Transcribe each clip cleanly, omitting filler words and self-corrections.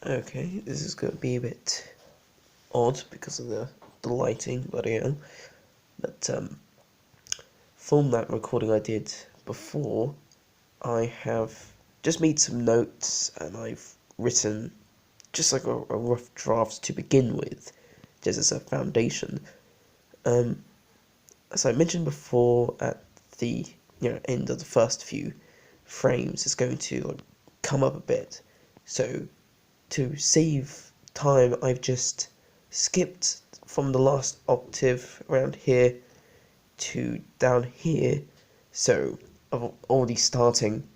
Okay, this is going to be a bit odd because of the lighting, but yeah. But from that recording I did before, I have just made some notes and I've written just like a rough draft to begin with, just as a foundation. As I mentioned before, at the end of the first few frames, it's going to come up a bit. So to save time, I've just skipped from the last octave around here to down here. So I'm already starting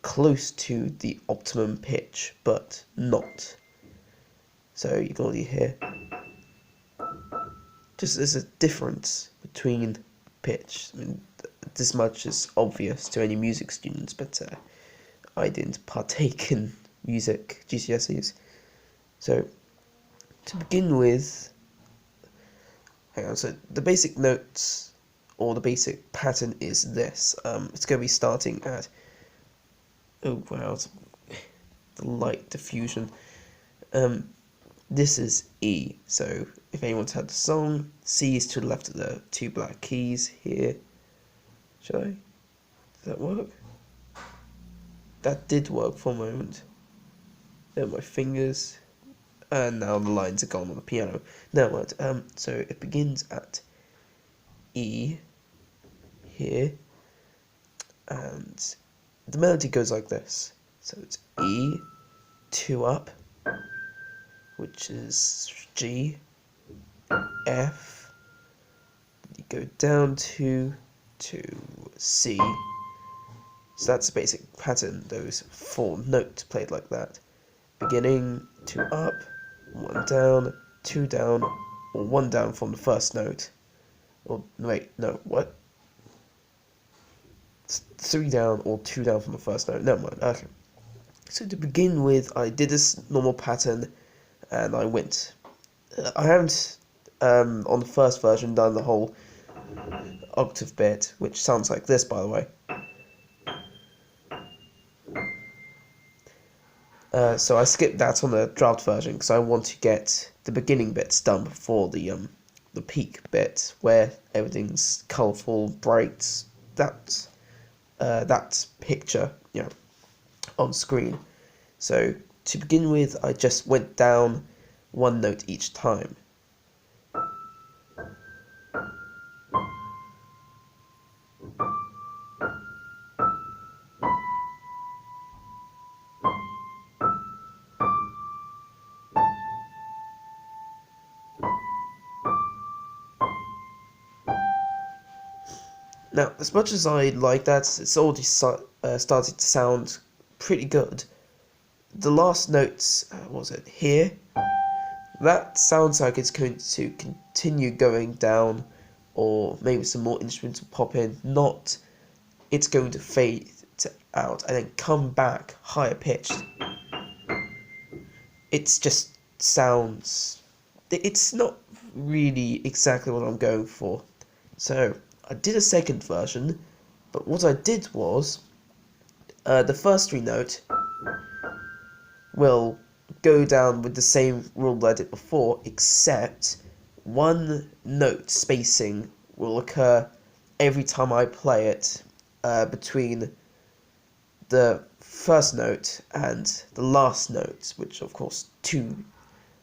close to the optimum pitch, but not. So you can already hear. Just there's a difference between pitch. I mean, this much is obvious to any music students, but I didn't partake in music GCSEs. So to begin with, hang on. So the basic notes or the basic pattern is this. It's going to be starting at the light diffusion. This is E. So if anyone's heard the song, C is to the left of the two black keys here. Should I? Does that work? That did work for a moment. There are my fingers. And now the lines are gone on the piano. Now what? So it begins at E here. And the melody goes like this. So it's E, 2 up, which is G, F, you go down to C. So that's the basic pattern, those 4 notes played like that. Beginning, 2 up, 1 down, 2 down, or 1 down from the first note. Or, wait, no, what? 3 down or 2 down from the first note, never mind, okay. So to begin with, I did this normal pattern, and I went. I haven't, on the first version, done the whole octave bit, which sounds like this, by the way. So I skipped that on the draft version because I want to get the beginning bits done before the peak bit where everything's colourful, bright. That picture, on screen. So to begin with, I just went down 1 note each time. Now, as much as I like that, it's already started to sound pretty good. The last notes, what was it, here? That sounds like it's going to continue going down, or maybe some more instruments will pop in. Not, it's going to fade out and then come back higher pitched. It's just sounds. It's not really exactly what I'm going for. So I did a second version, but what I did was the first 3 notes will go down with the same rule that I did before, except 1 note spacing will occur every time I play it between the first note and the last note, which of course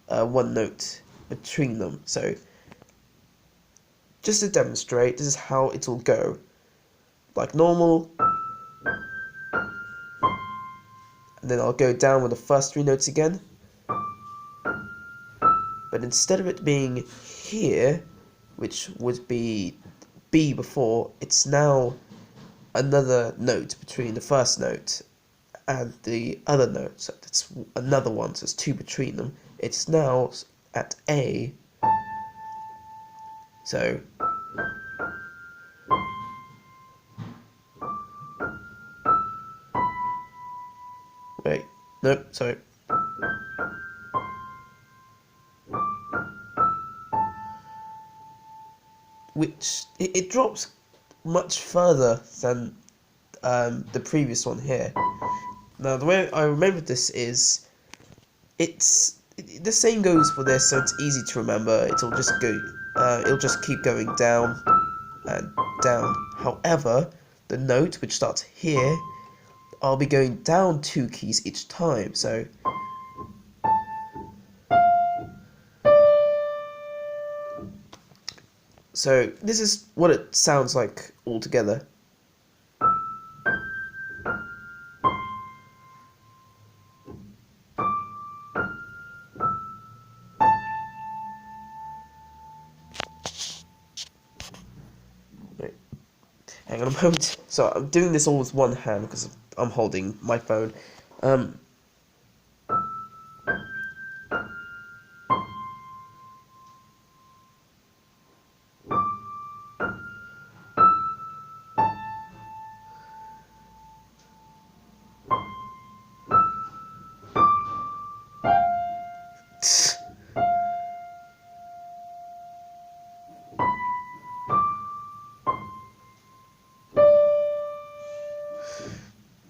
1 note between them. So just to demonstrate, this is how it will go. Like normal, and then I'll go down with the first 3 notes again. But instead of it being here, which would be B before, it's now another note between the first note and the other note. So it's another one, so it's 2 between them. It's now at A. So wait, nope, sorry. Which it drops much further than the previous one here. Now the way I remember this is the same goes for this, so it's easy to remember. It'll just keep going down and down. However, the note which starts here, I'll be going down 2 keys each time. So this is what it sounds like all together. Wait, hang on a moment. So I'm doing this all with one hand because I'm holding my phone.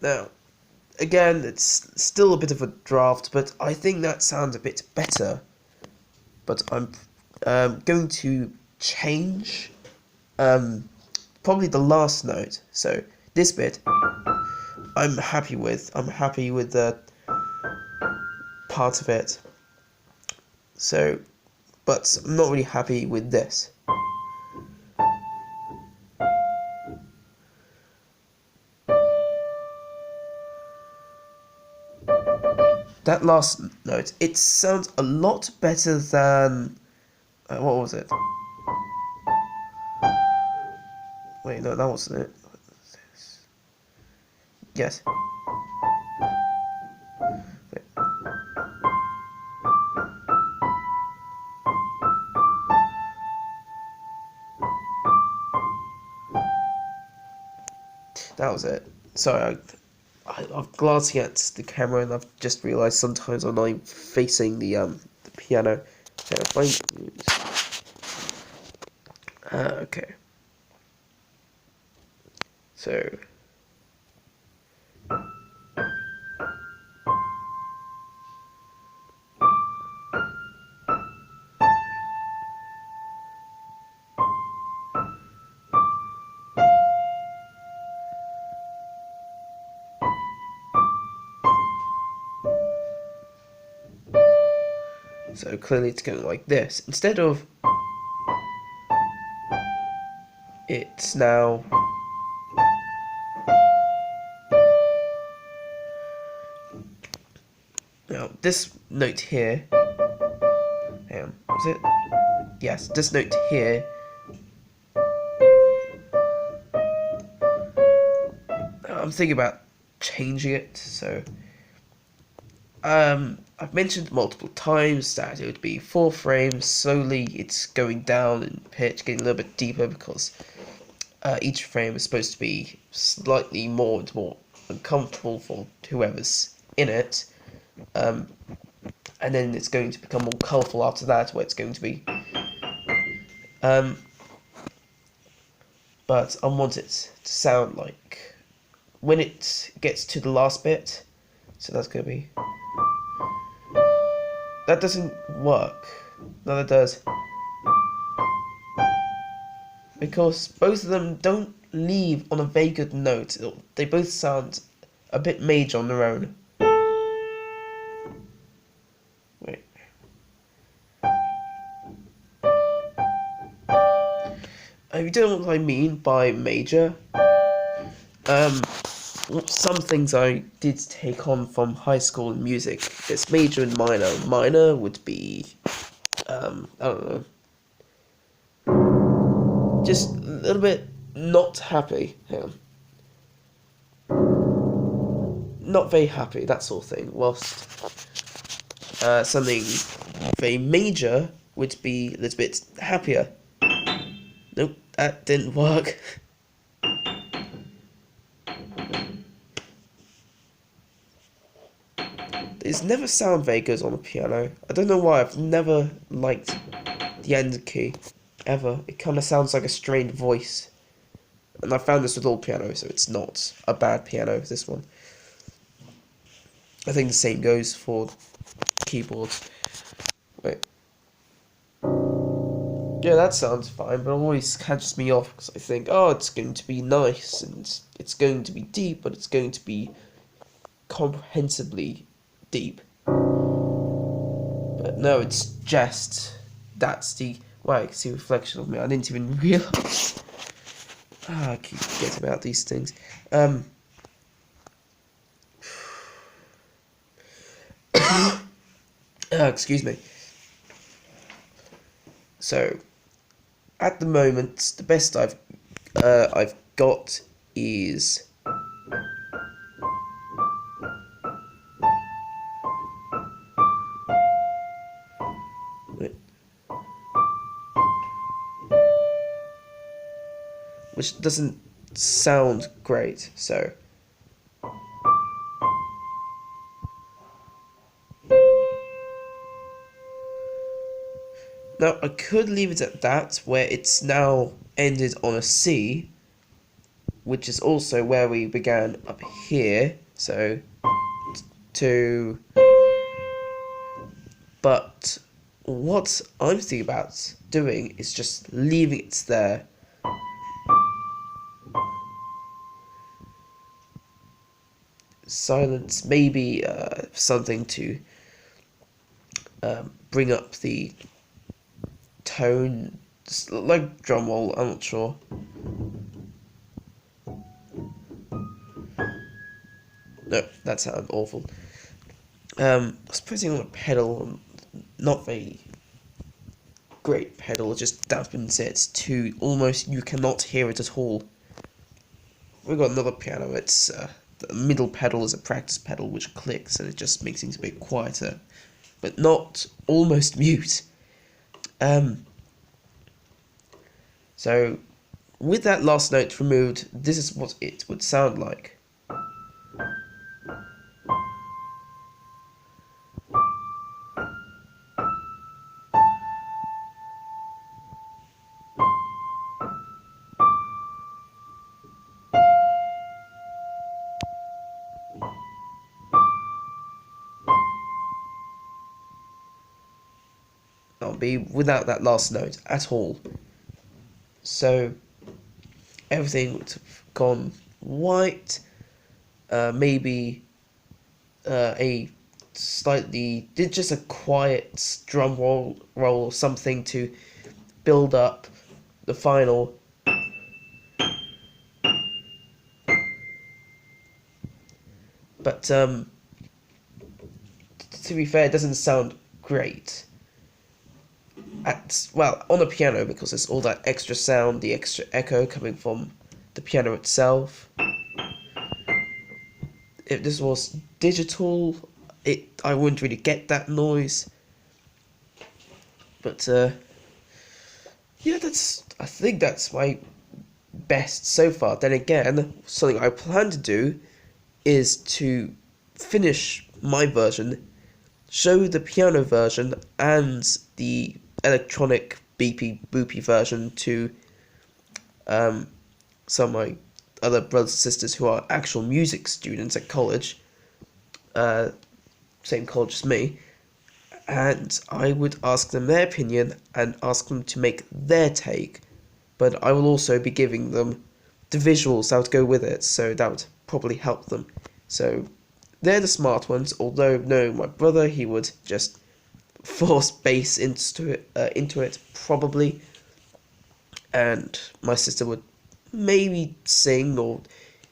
Now, again, it's still a bit of a draft, but I think that sounds a bit better. But I'm going to change probably the last note. So this bit, I'm happy with. I'm happy with the part of it. So, but I'm not really happy with this. That last note, it sounds a lot better than what was it? Wait, no, that wasn't it. Yes. Wait. That was it. Sorry, I'm glancing at the camera and I've just realised sometimes I'm not even facing the piano. So okay. So So clearly it's going like this. Instead of it's now this note here. Hang on, was it? Yes, this note here. I'm thinking about changing it. So I've mentioned multiple times that it would be 4 frames. Slowly, it's going down in pitch, getting a little bit deeper because each frame is supposed to be slightly more and more uncomfortable for whoever's in it. And then it's going to become more colourful after that, where it's going to be. But I want it to sound like when it gets to the last bit. So that's going to be. That doesn't work. No, that does. Because both of them don't leave on a very good note. They both sound a bit major on their own. Wait. If you don't know what I mean by major, some things I did take on from high school in music. There's major and minor. Minor would be, I don't know, just a little bit not happy. Hang on. Not very happy, that sort of thing. Whilst something very major would be a little bit happier. Nope, that didn't work. These never sound very good on the piano. I don't know why, I've never liked the end key, ever. It kind of sounds like a strained voice. And I found this with all pianos, so it's not a bad piano, this one. I think the same goes for keyboards. Wait. Yeah, that sounds fine, but it always catches me off because I think, oh, it's going to be nice and it's going to be deep, but it's going to be comprehensively deep. But no, it's just that's the wow. I can see a reflection of me. I didn't even realize. I keep forgetting about these things. Excuse me. So, at the moment, the best I've got is which doesn't sound great. So. Now, I could leave it at that, where it's now ended on a C, which is also where we began up here, so, to, but what I'm thinking about doing is just leaving it there. Silence, maybe something to bring up the tone, like drum roll, I'm not sure. No, that sounded awful. I was pressing on a pedal, not very great pedal, it just dampens it to almost you cannot hear it at all. We've got another piano, it's the middle pedal is a practice pedal which clicks and it just makes things a bit quieter, but not almost mute. So, with that last note removed, this is what it would sound like. That'll be without that last note at all. So, everything would have gone white, maybe a slightly, just a quiet drum roll or something to build up the final. But to be fair, it doesn't sound great. On a piano, because there's all that extra sound, the extra echo coming from the piano itself. If this was digital, I wouldn't really get that noise. But yeah, I think that's my best so far. Then again, something I plan to do is to finish my version, show the piano version and the electronic beepy boopy version to some of my other brothers and sisters who are actual music students at college, same college as me, and I would ask them their opinion and ask them to make their take, but I will also be giving them the visuals that would go with it, so that would probably help them. So they're the smart ones, although knowing my brother, he would just force bass into it probably, and my sister would maybe sing or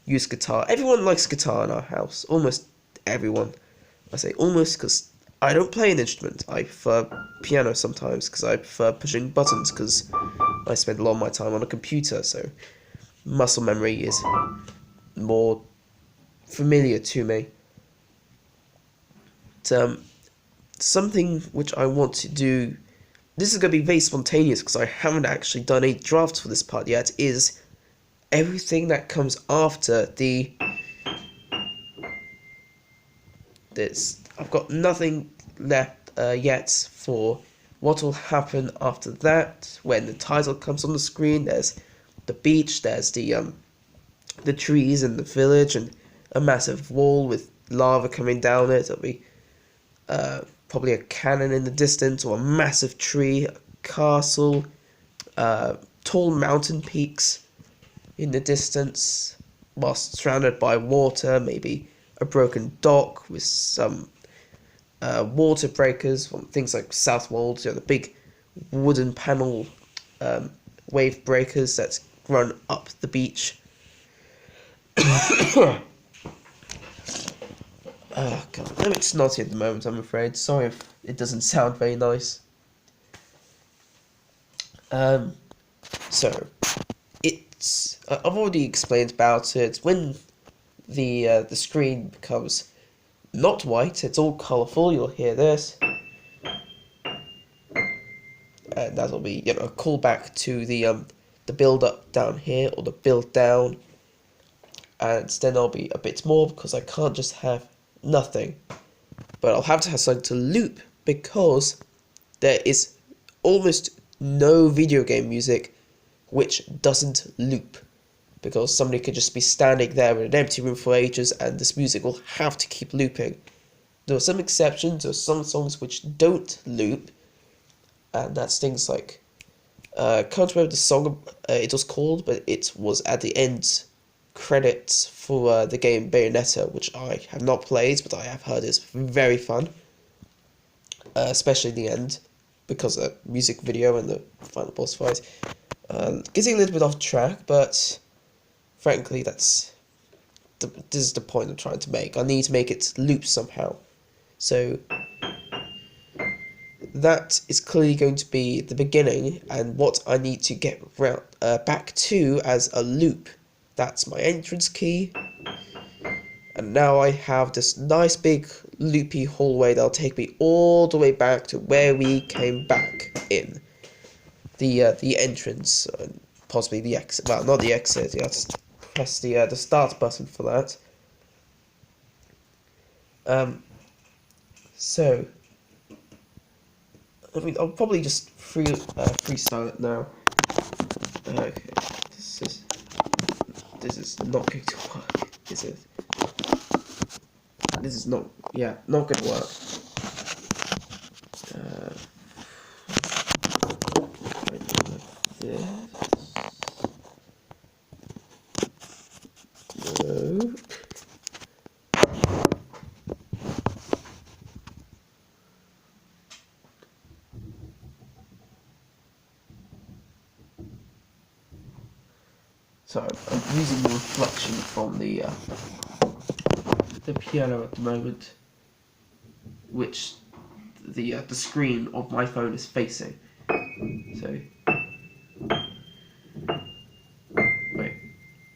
use guitar. Everyone likes guitar in our house, almost everyone. I say almost because I don't play an instrument. I prefer piano sometimes because I prefer pushing buttons because I spend a lot of my time on a computer, so muscle memory is more familiar to me. But, something which I want to do, this is going to be very spontaneous because I haven't actually done any drafts for this part yet, is everything that comes after this. I've got nothing left yet for what will happen after that when the title comes on the screen. There's the beach, there's the trees in the village, and a massive wall with lava coming down it. It'll be probably a cannon in the distance, or a massive tree, a castle, tall mountain peaks in the distance, whilst surrounded by water, maybe a broken dock with some water breakers, from things like south walls, the big wooden panel wave breakers that run up the beach. Oh god, I'm a bit snotty at the moment, I'm afraid. Sorry if it doesn't sound very nice. So it's I've already explained about it. When the screen becomes not white, it's all colourful. You'll hear this, and that'll be a callback to the build up down here, or the build down. And then I'll be a bit more, because I can't just have nothing, but I'll have to have something to loop, because there is almost no video game music which doesn't loop, because somebody could just be standing there in an empty room for ages and this music will have to keep looping. There are some exceptions. There are some songs which don't loop, and that's things like can't remember the song it was called, but it was at the end credits for the game Bayonetta, which I have not played, but I have heard is very fun, especially the end, because of the music video and the final boss fight. Getting a little bit off track, but frankly this is the point I'm trying to make. I need to make it loop somehow. So that is clearly going to be the beginning, and what I need to get back to as a loop. That's my entrance key, and now I have this nice big loopy hallway that'll take me all the way back to where we came back in. The entrance, possibly the exit. Well, not the exit. You have to press the start button for that. So I mean, I'll probably just freestyle it now. Okay, this is not going to work, is it? This is not going to work. This. No. So I'm using the reflection from the piano at the moment, which the screen of my phone is facing. So wait,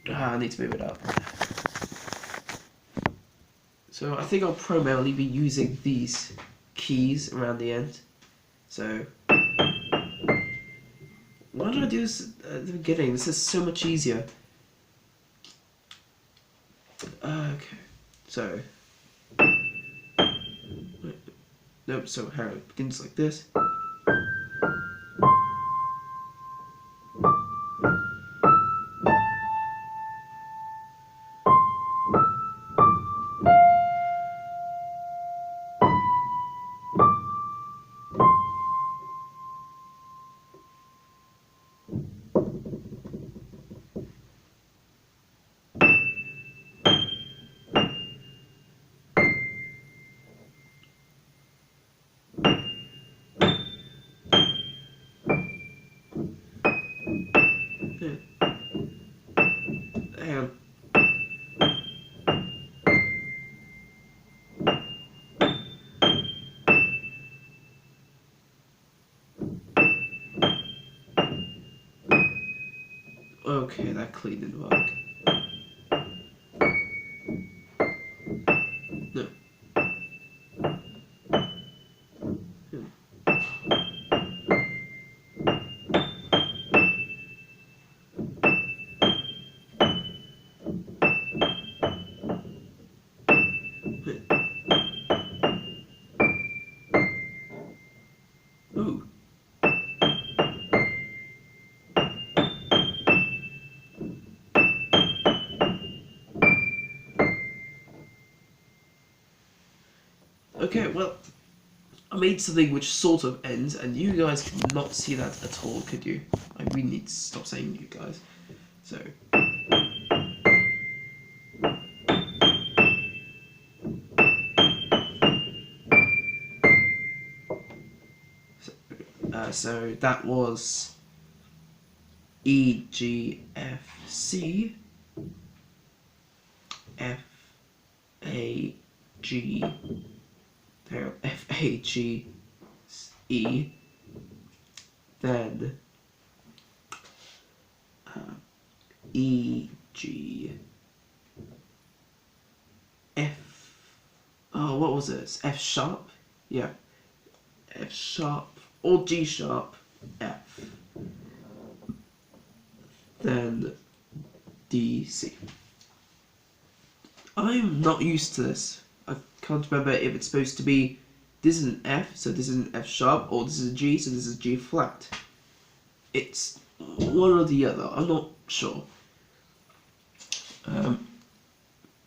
I need to move it up. So I think I'll primarily be using these keys around the end. So why did I do this at the beginning? This is so much easier. Okay, so nope. So how it begins like this. Hang on. Okay, that clearly didn't work. No. Ooh. Okay, well, I made something which sort of ends, and you guys cannot see that at all, could you? I really need to stop saying you guys. So. So that was E, G, F, C, F, A, G, F, A, G, E, then E, G, F, oh, what was it? F sharp? Yeah. F sharp, or G sharp, F, then D, C. I'm not used to this. I can't remember if it's supposed to be, this is an F, so this is an F sharp, or this is a G, so this is G flat. It's one or the other, I'm not sure.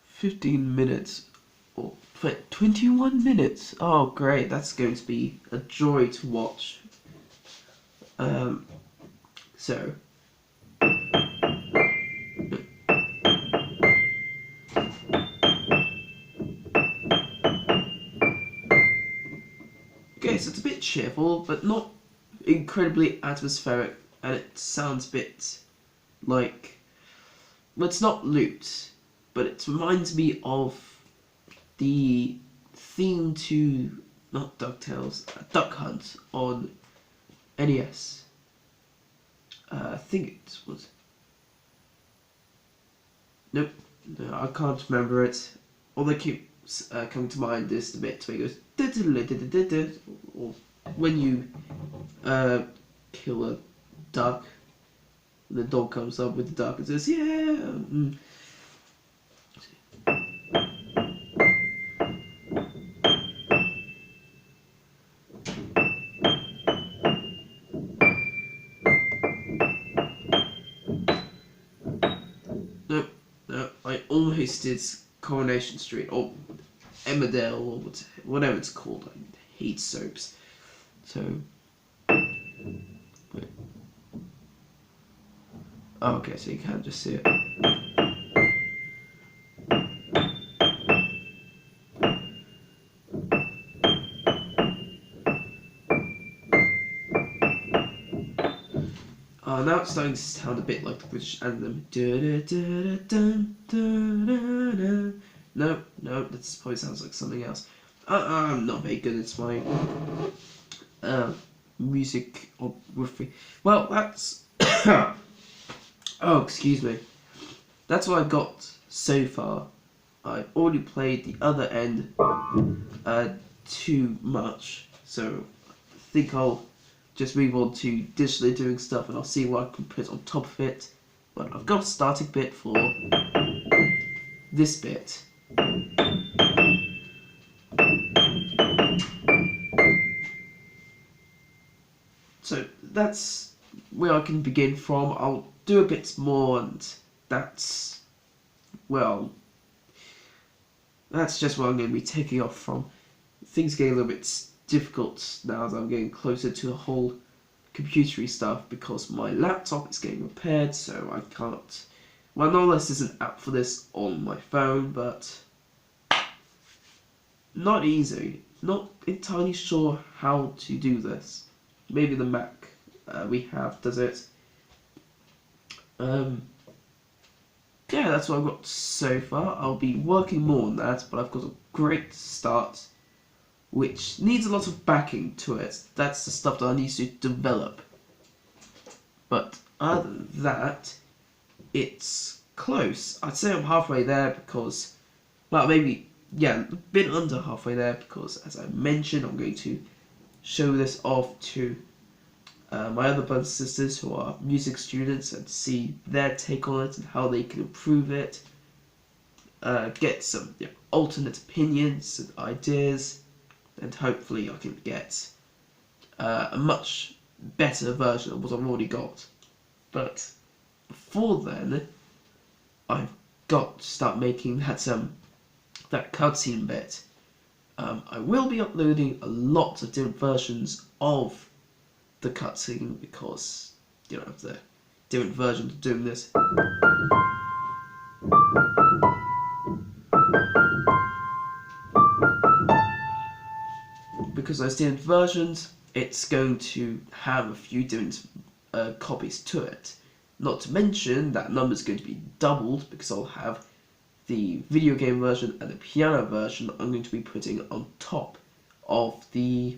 15 minutes, or 21 minutes. Oh great, that's going to be a joy to watch. So. Okay, so it's a bit cheerful, but not incredibly atmospheric, and it sounds a bit like, well, it's not loot, but it reminds me of the theme to, not DuckTales, Duck Hunt on NES. I think it was, nope, no, I can't remember it. All that keeps coming to mind is the bit where it goes, or when you kill a duck, the dog comes up with the duck and says, yeah. No, I almost did Coronation Street, or Emmerdale, or whatever it's called. I hate soaps. So, wait. Oh, okay, so you can't just see it. Now it's starting to sound a bit like the British anthem. No, that probably sounds like something else. I'm not very good at my musicography. Well, that's... oh, excuse me. That's what I've got so far. I've already played the other end too much, so I think I'll just move on to digitally doing stuff, and I'll see what I can put on top of it. But I've got a starting bit for this bit. So that's where I can begin from. I'll do a bit more, and that's, well, that's just where I'm going to be taking off from. Things are getting a little bit difficult now that I'm getting closer to the whole computery stuff, because my laptop is getting repaired, so I can't, well, no less there's an app for this on my phone, but not easy. Not entirely sure how to do this. Maybe the Mac we have does it. Yeah, that's what I've got so far. I'll be working more on that, but I've got a great start, which needs a lot of backing to it. That's the stuff that I need to develop. But other than that, it's close. I'd say I'm halfway there because, well, maybe, yeah, a bit under halfway there, because, as I mentioned, I'm going to show this off to my other brothers and sisters who are music students, and see their take on it and how they can improve it. Get some alternate opinions and ideas, and hopefully I can get a much better version of what I've already got. But before then, I've got to start making that cutscene bit. I will be uploading a lot of different versions of the cutscene because, you know, the different versions of doing this. Because those different versions, it's going to have a few different copies to it. Not to mention that number's going to be doubled because I'll have the video game version and the piano version I'm going to be putting on top of the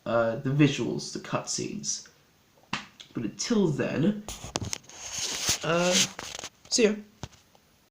visuals, the cutscenes. But until then, see ya.